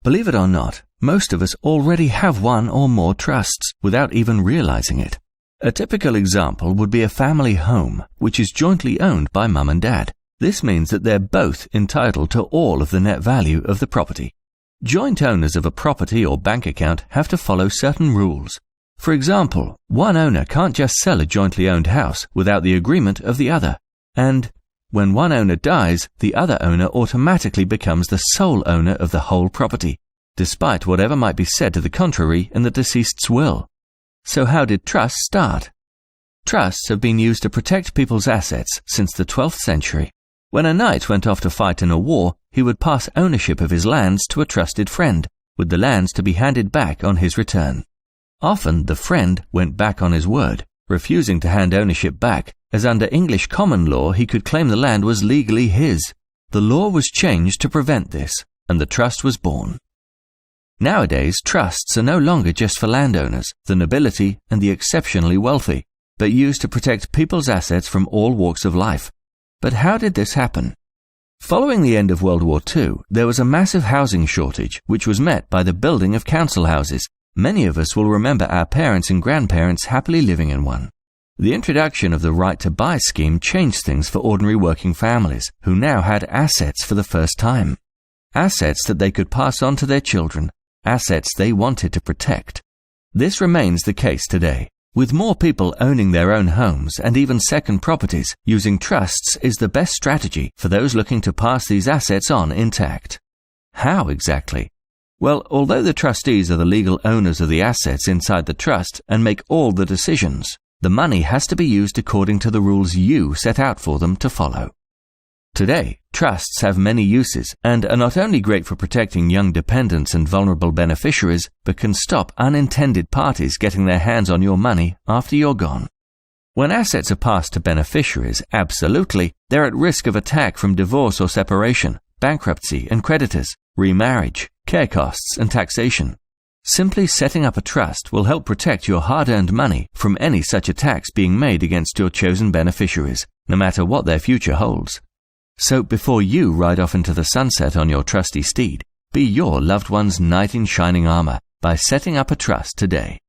Believe it or not, most of us already have one or more trusts without even realizing it. A typical example would be a family home, which is jointly owned by mum and dad. This means that they're both entitled to all of the net value of the property. Joint owners of a property or bank account have to follow certain rules. For example, one owner can't just sell a jointly owned house without the agreement of the other. And when one owner dies, the other owner automatically becomes the sole owner of the whole property, despite whatever might be said to the contrary in the deceased's will. So how did trusts start? Trusts have been used to protect people's assets since the 12th century. When a knight went off to fight in a war, he would pass ownership of his lands to a trusted friend, with the lands to be handed back on his return. Often the friend went back on his word, refusing to hand ownership back, as under English common law he could claim the land was legally his. The law was changed to prevent this, and the trust was born. Nowadays, trusts are no longer just for landowners, the nobility, and the exceptionally wealthy, but used to protect people's assets from all walks of life. But how did this happen? Following the end of World War II, there was a massive housing shortage, which was met by the building of council houses. Many of us will remember our parents and grandparents happily living in one. The introduction of the Right to Buy scheme changed things for ordinary working families, who now had assets for the first time. Assets that they could pass on to their children, assets they wanted to protect. This remains the case today. With more people owning their own homes and even second properties, using trusts is the best strategy for those looking to pass these assets on intact. How exactly? Well, although the trustees are the legal owners of the assets inside the trust and make all the decisions, the money has to be used according to the rules you set out for them to follow. Today, trusts have many uses and are not only great for protecting young dependents and vulnerable beneficiaries, but can stop unintended parties getting their hands on your money after you're gone. When assets are passed to beneficiaries, absolutely, they're at risk of attack from divorce or separation, bankruptcy and creditors, remarriage, care costs and taxation. Simply setting up a trust will help protect your hard-earned money from any such attacks being made against your chosen beneficiaries, no matter what their future holds. So before you ride off into the sunset on your trusty steed, be your loved one's knight in shining armor by setting up a trust today.